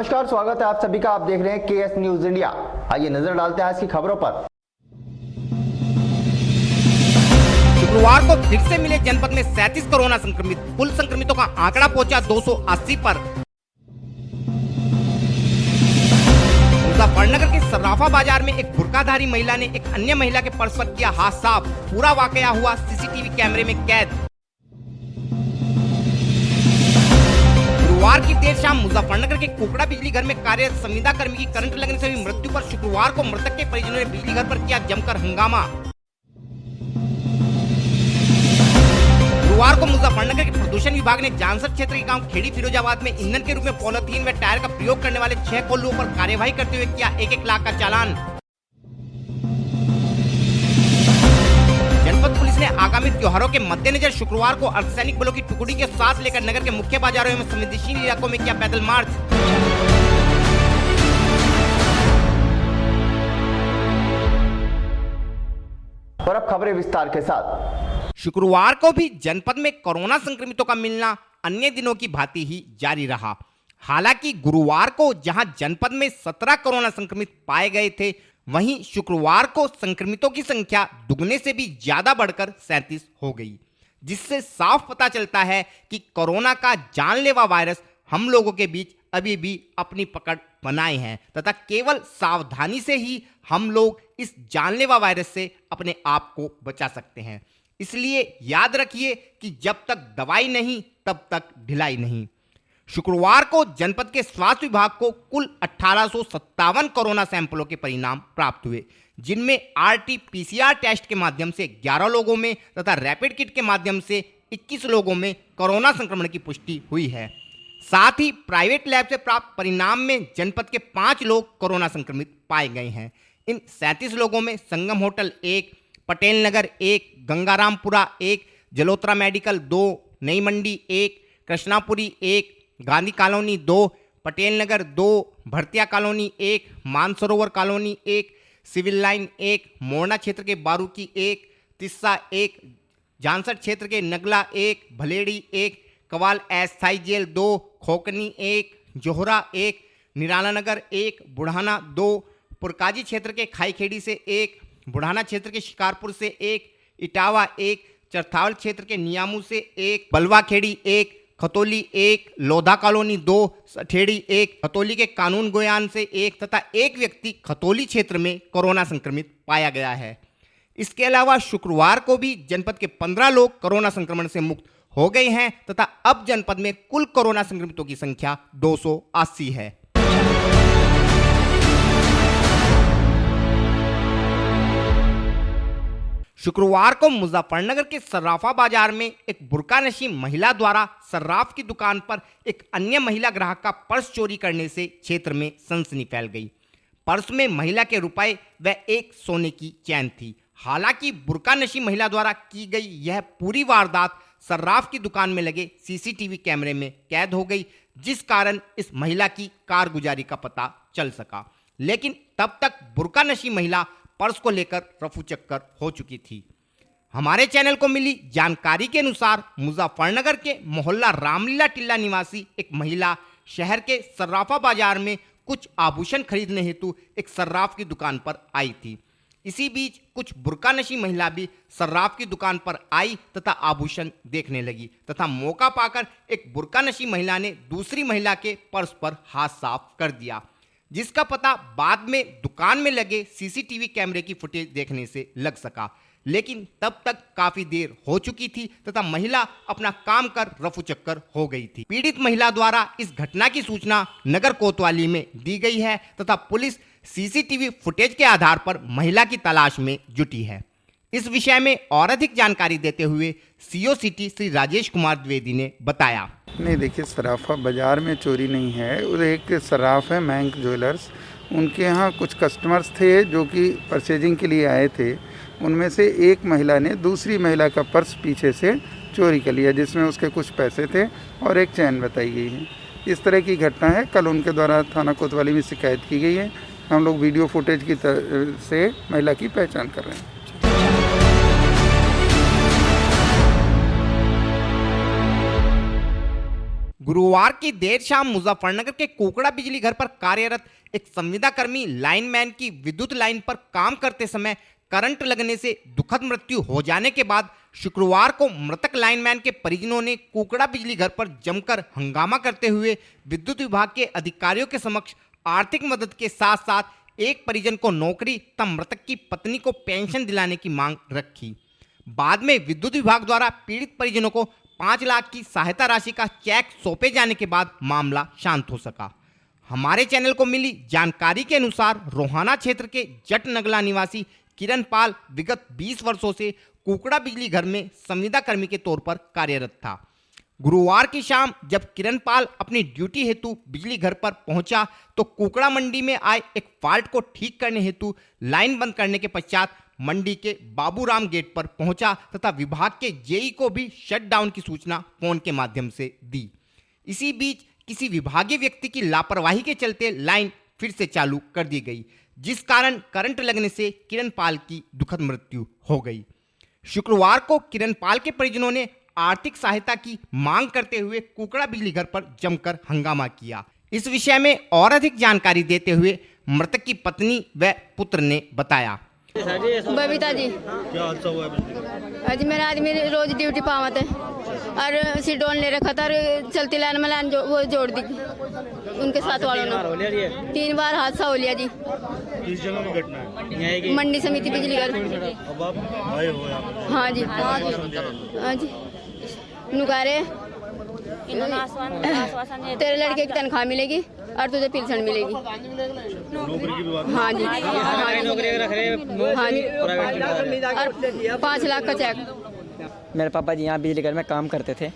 नमस्कार, स्वागत है आप सभी का। आप देख रहे हैं केएस न्यूज इंडिया। आइए नजर डालते हैं आज की खबरों पर। शुक्रवार को फिर से मिले जनपद में 37 कोरोना संक्रमित। कुल संक्रमितों का आंकड़ा पहुंचा 280 पर। मुजफ्फरनगर के सर्राफा बाजार में एक बुर्काधारी महिला ने एक अन्य महिला के पर्स पर किया हाथ साफ। पूरा वाकया हुआ सीसीटीवी कैमरे में कैद। गुरुवार की देर शाम मुजफ्फरनगर के कुकड़ा बिजली घर में कार्यरत संविदा कर्मी की करंट लगने से हुई मृत्यु पर शुक्रवार को मृतक के परिजनों ने बिजली घर पर किया जमकर हंगामा। गुरुवार को मुजफ्फरनगर के प्रदूषण विभाग ने जानसर क्षेत्र के गांव खेड़ी फिरोजाबाद में ईंधन के रूप में पॉलिथीन व टायर का प्रयोग करने वाले 6 कोल्हुओं पर कार्यवाही करते हुए किया 1-1 लाख का चालान। जनपद पुलिस ने आगामी त्योहारों के मद्देनजर शुक्रवार को अर्धसैनिक बलों की टुकड़ी के साथ लेकर नगर के मुख्य बाजारों में संवेदनशील इलाकों में किया पैदल मार्च। और अब खबरें विस्तार के साथ। शुक्रवार को भी जनपद में कोरोना संक्रमितों का मिलना अन्य दिनों की भांति ही जारी रहा। हालांकि गुरुवार को जहां जनपद में 17 कोरोना संक्रमित पाए गए थे, वहीं शुक्रवार को संक्रमितों की संख्या दुगने से भी ज्यादा बढ़कर 37 हो गई, जिससे साफ पता चलता है कि कोरोना का जानलेवा वायरस हम लोगों के बीच अभी भी अपनी पकड़ बनाए हैं तथा केवल सावधानी से ही हम लोग इस जानलेवा वायरस से अपने आप को बचा सकते हैं। इसलिए याद रखिए कि जब तक दवाई नहीं तब तक ढिलाई नहीं। शुक्रवार को जनपद के स्वास्थ्य विभाग को कुल 1857 कोरोना सैंपलों के परिणाम प्राप्त हुए, जिनमें RT-PCR टेस्ट के माध्यम से 11 लोगों में तथा रैपिड किट के माध्यम से 21 लोगों में कोरोना संक्रमण की पुष्टि हुई है। साथ ही प्राइवेट लैब से प्राप्त परिणाम में जनपद के 5 लोग कोरोना संक्रमित पाए गए हैं। इन 37 लोगों में Sangam hotel 1, Patel Nagar 1, Gangarampura 1, Jalotra medical 2, Nai Mandi 1, Krishnapuri 1, Gandhi colony 2, Patel Nagar 2, Bhartiya colony 1, Mansarovar colony 1, civil line 1, Morna क्षेत्र के बारूकी 1, तिस्सा 1, जानसर क्षेत्र के नगला 1, भलेड़ी 1, कवाल अस्थाई जेल 2, खोकनी 1, जोहरा 1, निराला नगर 1, बुढ़ाना 2, पुरकाजी क्षेत्र के खाईखेड़ी से 1, बुढ़ाना क्षेत्र के शिकारपुर से 1, इटावा 1, चरथावल क्षेत्र के नियामू से 1, बलवाखेड़ी 1, खतौली 1, लोधा कॉलोनी 2, सठेड़ी 1, खतौली के कानून गोयान से 1 तथा एक व्यक्ति खतौली क्षेत्र में कोरोना संक्रमित पाया गया है। इसके अलावा शुक्रवार को भी जनपद के 15 लोग कोरोना संक्रमण से मुक्त हो गए हैं तथा अब जनपद में कुल कोरोना संक्रमितों की संख्या 280 है। शुक्रवार को मुजफ्फरनगर के सर्राफा बाजार में एक बुर्कानशी महिला द्वारा सर्राफ की दुकान पर एक अन्य महिला ग्राहक का पर्स चोरी करने से क्षेत्र में सनसनी फैल गई। पर्स में महिला के रुपए व एक सोने की चैन थी। हालांकि बुर्कानशी महिला द्वारा की गई यह पूरी वारदात सर्राफ की दुकान में लगे सीसीटीवी कैमरे में कैद हो गई, जिस कारण इस महिला की कारगुजारी का पता चल सका। लेकिन तब तक बुर्कानशी महिला पर्स को लेकर रफू चक्कर हो चुकी थी। हमारे चैनल को मिली जानकारी के अनुसार मुजफ्फरनगर के मोहल्ला रामलीला टिल्ला निवासी एक महिला शहर के सर्राफा बाजार में कुछ आभूषण खरीदने हेतु एक सर्राफ की दुकान पर आई थी। इसी बीच कुछ बुर्कानशी महिला भी सर्राफ की दुकान पर आई तथा आभूषण देखने लगी तथा मौका पाकर एक बुर्कानशी महिला ने दूसरी महिला के पर्स पर हाथ साफ कर दिया, जिसका पता बाद में दुकान में लगे सीसीटीवी कैमरे की फुटेज देखने से लग सका। लेकिन तब तक काफी देर हो चुकी थी तथा महिला अपना काम कर रफू चक्कर हो गई थी। पीड़ित महिला द्वारा इस घटना की सूचना नगर कोतवाली में दी गई है तथा पुलिस सीसीटीवी फुटेज के आधार पर महिला की तलाश में जुटी है। इस विषय में और अधिक जानकारी देते हुए सीओ सिटी श्री राजेश कुमार द्विवेदी ने बताया। नहीं, देखिए, सराफा बाज़ार में चोरी नहीं है। उधर एक सराफ है बैंक ज्वेलर्स, उनके यहाँ कुछ कस्टमर्स थे जो कि परचेजिंग के लिए आए थे। उनमें से एक महिला ने दूसरी महिला का पर्स पीछे से चोरी कर लिया, जिसमें उसके कुछ पैसे थे और एक चैन बताई गई है। इस तरह की घटना है। कल उनके द्वारा थाना कोतवाली में शिकायत की गई है। हम लोग वीडियो फुटेज की से महिला की पहचान कर रहे हैं। गुरुवार की देर शाम मुजफ्फरनगर के कोकड़ा बिजली घर पर कार्यरत एक संविदा कर्मी लाइनमैन की विद्युत लाइन पर काम करते समय करंट लगने से दुखद मृत्यु हो जाने के बाद शुक्रवार को मृतक लाइनमैन के परिजनों ने कोकड़ा बिजली घर पर जमकर हंगामा करते हुए विद्युत विभाग के अधिकारियों के समक्ष आर्थिक मदद के साथ साथ एक परिजन को नौकरी तथा मृतक की पत्नी को पेंशन दिलाने की मांग रखी। बाद में विद्युत विभाग द्वारा पीड़ित परिजनों को 5 लाख की सहायता राशि का चेक सौंपे जाने के बाद मामला शांत हो सका। हमारे चैनल को मिली जानकारी के अनुसार रोहाना क्षेत्र के जट नगला निवासी किरण पाल विगत 20 वर्षों से कोकड़ा बिजली घर में संविदा कर्मी के तौर पर कार्यरत था। गुरुवार की शाम जब किरण पाल अपनी ड्यूटी हेतु बिजली घर पर पहुंचा तो कोकड़ा मंडी में आए एक फॉल्ट को ठीक करने हेतु लाइन बंद करने के पश्चात मंडी के बाबूराम गेट पर पहुंचा तथा विभाग के जेई को भी शटडाउन की सूचना फोन के माध्यम से दी। इसी बीच किसी विभागीय व्यक्ति की लापरवाही के चलते लाइन फिर से चालू कर दी गई, जिस कारण करंट लगने से किरण पाल की दुखद मृत्यु हो गई। शुक्रवार को किरण पाल के परिजनों ने आर्थिक सहायता की मांग करते हुए कोकड़ा बिजली घर पर जमकर हंगामा किया। इस विषय में और अधिक जानकारी देते हुए मृतक की पत्नी व पुत्र ने बताया। बबीता जी, क्या हादसा हुआ है? आज मेरा आदमी रोज ड्यूटी पावत है और सिडोन ले रखा था और चलती लाइन में लाइन वो जोड़ दी उनके साथ वालों ने। 3 बार हादसा हो लिया जी। किस जगह में घटना है? मंडी समिति बिजली घर। अब आप आए हो यहाँ पे? हाँ जी, हाँ जी। नुकारे तेरे लड़के की तनख्वाह मिलेगी और तुझे पेंशन मिलेगी। नौकरी की बात? हाँ जी, हाँ जी, और 5 लाख का चेक। मेरे पापा जी यहाँ बिजली घर में काम करते थे,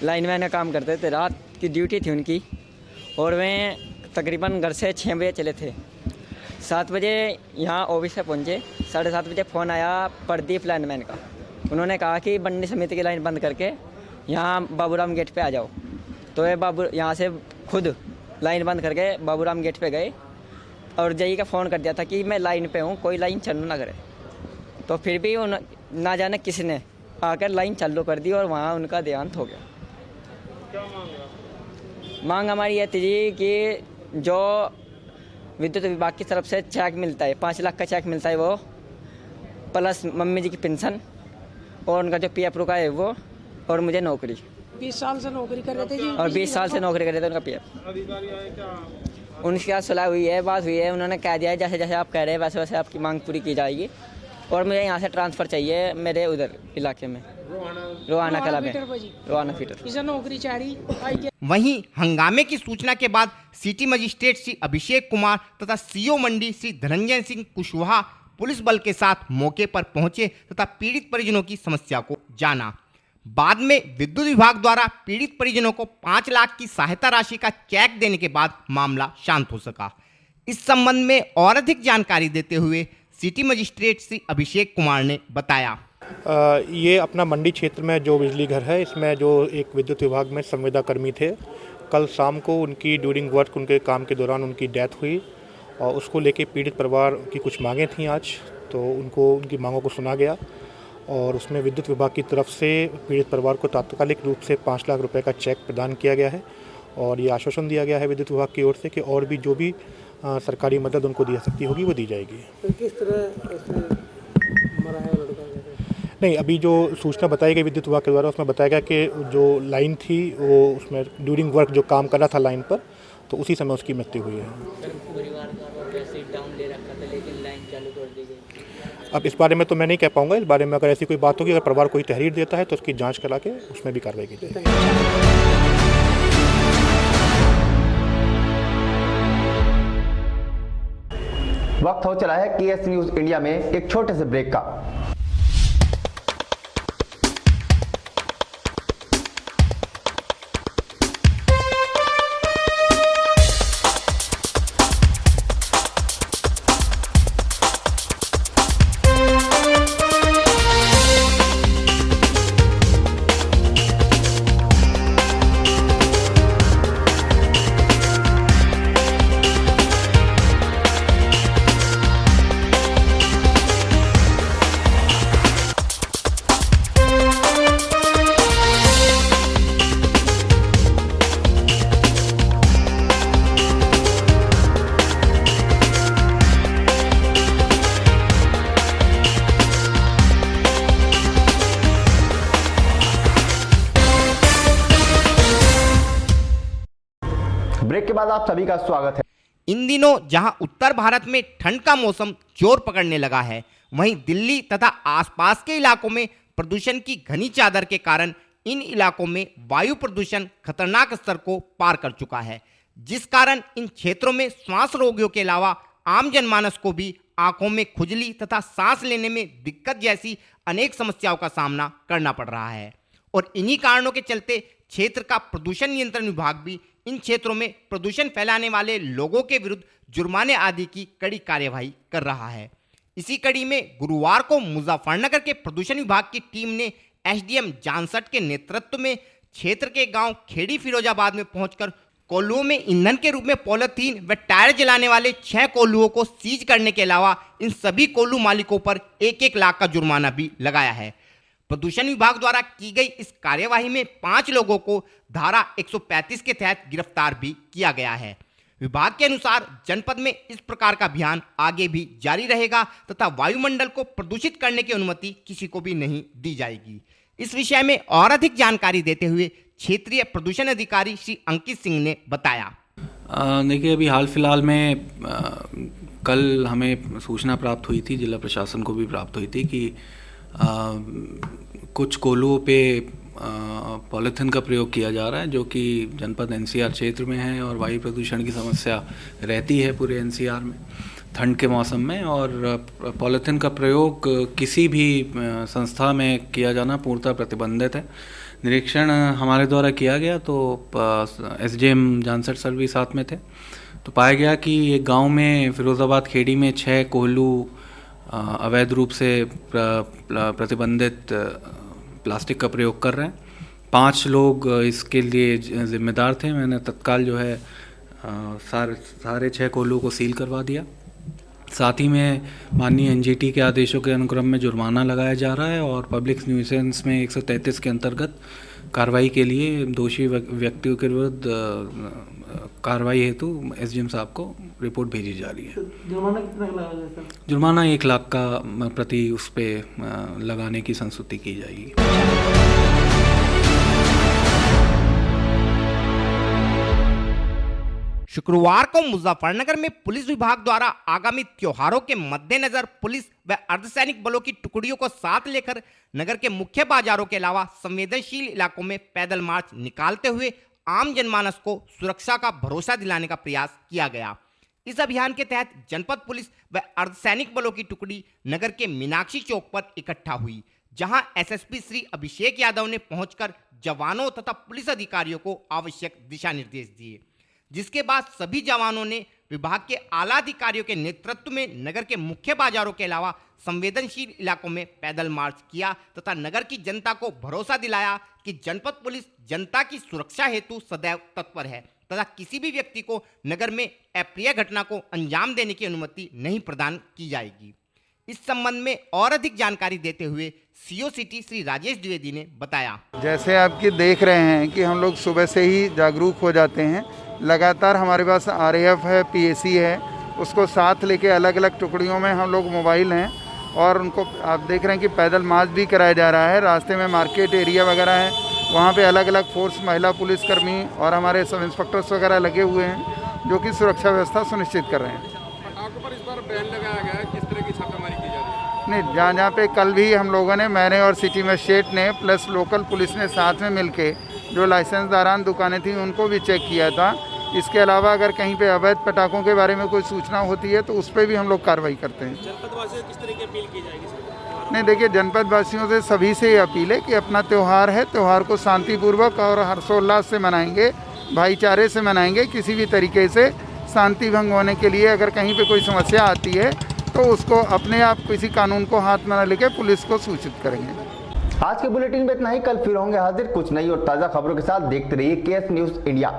लाइनमैन का काम करते थे। रात की ड्यूटी थी उनकी और वे तकरीबन घर से 6 बजे चले थे। 7 बजे यहाँ ऑफिस से पहुँचे। 7:30 बजे फ़ोन आया प्रदीप लाइनमैन का। उन्होंने कहा कि मंडी समिति की लाइन बंद करके यहाँ बाबूराम गेट पे आ जाओ। तो ये बाबू यहाँ से खुद लाइन बंद करके बाबूराम गेट पे गए और जेई का फ़ोन कर दिया था कि मैं लाइन पे हूँ, कोई लाइन चालू ना करे। तो फिर भी ना जाने किसी ने आकर लाइन चालू कर दी और वहाँ उनका देहांत हो गया। क्या मांग? मांग हमारी ये थी जी कि जो विद्युत विभाग की तरफ से चेक मिलता है, 5 लाख का चेक मिलता है, वो प्लस मम्मी जी की पेंशन और उनका जो PF रुका है वो, और मुझे नौकरी। 20 साल से नौकरी कर रहे थे जी। और 20 साल से नौकरी कर रहे थे, उनका PF। अधिकारी आए क्या? उनके साथ सुलह हुई है, बात हुई है। उन्होंने कह दिया है जैसे जैसे आप कह रहे हैं वैसे वैसे आपकी मांग पूरी की जाएगी और मुझे यहाँ से ट्रांसफ़र चाहिए मेरे उधर इलाके में, रोहाना कला में, रोहाना फीटर। इसे नौकरी चाहिए। वहीं हंगामे की सूचना के बाद सिटी मजिस्ट्रेट श्री अभिषेक कुमार तथा CO मंडी श्री धनंजय सिंह कुशवाहा पुलिस बल के साथ मौके पर पहुंचे तथा पीड़ित परिजनों की समस्या को जाना। बाद में विद्युत विभाग द्वारा पीड़ित परिजनों को 5 लाख की सहायता राशि का चेक देने के बाद मामला शांत हो सका। इस संबंध में और अधिक जानकारी देते हुए सिटी मजिस्ट्रेट श्री अभिषेक कुमार ने बताया। ये अपना मंडी क्षेत्र में जो बिजली घर है, इसमें जो एक विद्युत विभाग में संविदा कर्मी थे, कल शाम को उनकी ड्यूरिंग वर्क उनके काम के दौरान उनकी डेथ हुई और उसको लेके पीड़ित परिवार की कुछ मांगें थीं आज, तो उनको उनकी मांगों को सुना गया और उसमें विद्युत विभाग की तरफ से पीड़ित परिवार को तात्कालिक रूप से 5 लाख रुपए का चेक प्रदान किया गया है और ये आश्वासन दिया गया है विद्युत विभाग की ओर से कि और भी जो भी सरकारी मदद उनको दी सकती होगी वो दी जाएगी। तो किस तरह मरा है लड़का? नहीं, अभी जो सूचना बताई गई विद्युत विभाग के द्वारा उसमें बताया गया कि जो लाइन थी वो उसमें ड्यूरिंग वर्क जो काम कर रहा था लाइन पर, तो उसी समय उसकी मृत्यु हुई है। अब इस बारे में तो मैं नहीं कह पाऊंगा। इस बारे में अगर ऐसी कोई बात होगी, अगर परिवार कोई तहरीर देता है तो उसकी जांच करा के उसमें भी कार्रवाई की जाएगी। वक्त हो चला है KS न्यूज इंडिया में एक छोटे से ब्रेक का। ब्रेक के बाद आप सभी का स्वागत है। इन दिनों जहां उत्तर भारत में ठंड का मौसम जोर पकड़ने लगा है, वहीं दिल्ली तथा आसपास के इलाकों में प्रदूषण की घनी चादर के कारण इन इलाकों में वायु प्रदूषण खतरनाक स्तर को पार कर चुका है, जिस कारण इन क्षेत्रों में श्वास रोगियों के अलावा आम जनमानस को भी आंखों में खुजली तथा सांस लेने में दिक्कत जैसी अनेक समस्याओं का सामना करना पड़ रहा है। और इन्हीं कारणों के चलते क्षेत्र का प्रदूषण नियंत्रण विभाग भी इन क्षेत्रों में प्रदूषण फैलाने वाले लोगों के विरुद्ध जुर्माने आदि की कड़ी कार्यवाही कर रहा है। इसी कड़ी में गुरुवार को मुजफ्फरनगर के प्रदूषण विभाग की टीम ने एसडीएम जानसठ के नेतृत्व में क्षेत्र के गांव खेड़ी फिरोजाबाद में पहुंचकर कोल्हुओं में ईंधन के रूप में पॉलीथीन व टायर जलाने वाले 6 कोल्हुओं को सीज करने के अलावा इन सभी कोल्हू मालिकों पर 1-1 लाख का जुर्माना भी लगाया है। प्रदूषण विभाग द्वारा की गई इस कार्यवाही में 5 लोगों को धारा 135 के तहत गिरफ्तार भी किया गया है। विभाग के अनुसार जनपद में इस प्रकार का अभियान आगे भी जारी रहेगा तथा वायुमंडल को प्रदूषित करने की अनुमति किसी को भी नहीं दी जाएगी। इस विषय में और अधिक जानकारी देते हुए क्षेत्रीय प्रदूषण अधिकारी श्री अंकित सिंह ने बताया। देखिए, अभी हाल फिलहाल में कल हमें सूचना प्राप्त हुई थी, जिला प्रशासन को भी प्राप्त हुई थी कि कुछ कोल्हुओं पे पॉलीथीन का प्रयोग किया जा रहा है, जो कि जनपद एनसीआर क्षेत्र में है और वायु प्रदूषण की समस्या रहती है पूरे एनसीआर में ठंड के मौसम में। और पॉलीथीन का प्रयोग किसी भी संस्था में किया जाना पूर्णतः प्रतिबंधित है। निरीक्षण हमारे द्वारा किया गया तो एसडीएम जानसठ सर भी साथ में थे, तो पाया गया कि एक गांव में फिरोजाबाद खेड़ी में 6 कोल्हू अवैध रूप से प्रतिबंधित प्लास्टिक का प्रयोग कर रहे हैं। 5 लोग इसके लिए जिम्मेदार थे। मैंने तत्काल जो है सारे 6 कोल्हू को सील करवा दिया। साथ ही में माननीय एनजीटी के आदेशों के अनुक्रम में जुर्माना लगाया जा रहा है और पब्लिक न्यूसेंस में 133 के अंतर्गत कार्रवाई के लिए दोषी व्यक्तियों के विरुद्ध कार्रवाई हेतु एसडीएम साहब को रिपोर्ट भेजी जा रही है। जुर्माना कितना लगाया सर? जुर्माना 1 लाख का प्रति उस पर लगाने की संस्तुति की जाएगी। शुक्रवार को मुजफ्फरनगर में पुलिस विभाग द्वारा आगामी त्योहारों के मद्देनजर पुलिस व अर्धसैनिक बलों की टुकड़ियों को साथ लेकर नगर के मुख्य बाजारों के अलावा संवेदनशील इलाकों में पैदल मार्च निकालते हुए आम जनमानस को सुरक्षा का भरोसा दिलाने का प्रयास किया गया। इस अभियान के तहत जनपद पुलिस व अर्धसैनिक बलों की टुकड़ी नगर के मीनाक्षी चौक पर इकट्ठा हुई, जहां एसएसपी श्री अभिषेक यादव ने पहुंचकर जवानों तथा पुलिस अधिकारियों को आवश्यक दिशा निर्देश दिए, जिसके बाद सभी जवानों ने विभाग के आला अधिकारियों के नेतृत्व में नगर के मुख्य बाजारों के अलावा संवेदनशील इलाकों में पैदल मार्च किया तथा नगर की जनता को भरोसा दिलाया कि जनपद पुलिस जनता की सुरक्षा हेतु सदैव तत्पर है तथा किसी भी व्यक्ति को नगर में अप्रिय घटना को अंजाम देने की अनुमति नहीं प्रदान की जाएगी। इस संबंध में और अधिक जानकारी देते हुए सीओ सिटी श्री राजेश द्विवेदी ने बताया। जैसे आपके देख रहे हैं कि हम लोग सुबह से ही जागरूक हो जाते हैं। लगातार हमारे पास आरएएफ है, पीएसी है, उसको साथ लेके अलग अलग टुकड़ियों में हम लोग मोबाइल हैं और उनको आप देख रहे हैं कि पैदल मार्च भी कराया जा रहा है। रास्ते में मार्केट एरिया वगैरह है, वहाँ पे अलग अलग फोर्स, महिला पुलिसकर्मी और हमारे सब इंस्पेक्टर्स वगैरह लगे हुए हैं, जो कि सुरक्षा व्यवस्था सुनिश्चित कर रहे हैं। पटाखों पर इस बार बैन लगाया गया है, किस तरह की छापेमारी की जा रही है? नहीं, जहाँ पे कल भी हम लोगों ने, मैंने और सिटी मजिस्ट्रेट ने प्लस लोकल पुलिस ने साथ में मिलके जो लाइसेंसदारान दुकानें थी उनको भी चेक किया था। इसके अलावा अगर कहीं पे अवैध पटाखों के बारे में कोई सूचना होती है तो उस पर भी हम लोग कार्रवाई करते हैं। जनपदवासियों से किस तरह की अपील की जाएगी सर? नहीं, देखिए, जनपद वासियों से सभी से ये अपील है कि अपना त्यौहार है, त्यौहार को शांतिपूर्वक और हर्षोल्लास से मनाएंगे, भाईचारे से मनाएंगे। किसी भी तरीके से शांति भंग होने के लिए अगर कहीं पे कोई समस्या आती है तो उसको अपने आप किसी कानून को हाथ में न लेके पुलिस को सूचित करेंगे। आज के बुलेटिन में इतना ही। कल फिर होंगे हाजिर कुछ नई और ताज़ा खबरों के साथ। देखते रहिए केएस न्यूज़ इंडिया।